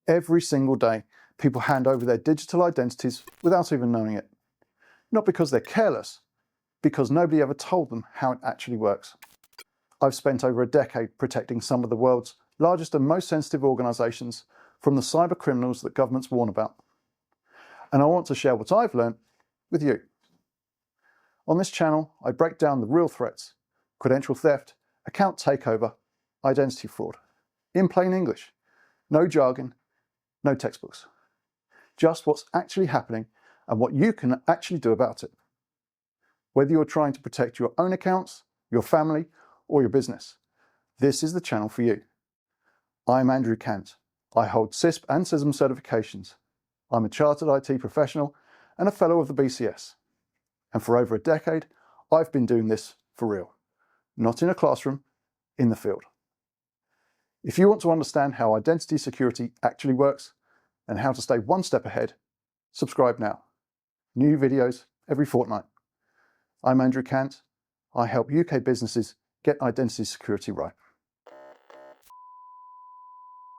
Every single day, people hand over their digital identities without even knowing it. Not because they're careless, because nobody ever told them how it actually works. I've spent over a decade protecting some of the world's largest and most sensitive organisations from the cyber criminals that governments warn about. And I want to share what I've learned with you. On this channel, I break down the real threats: credential theft, account takeover, identity fraud. In plain English, no jargon, no textbooks. Just what's actually happening and what you can actually do about it. Whether you're trying to protect your own accounts, your family, or your business, this is the channel for you. I'm Andrew Cant. I hold CISSP and CISM certifications. I'm a chartered IT professional and a fellow of the BCS. And for over a decade, I've been doing this for real. Not in a classroom, in the field. If you want to understand how identity security actually works and how to stay one step ahead, subscribe now. New videos every fortnight. I'm Andrew Cant. I help UK businesses get identity security right.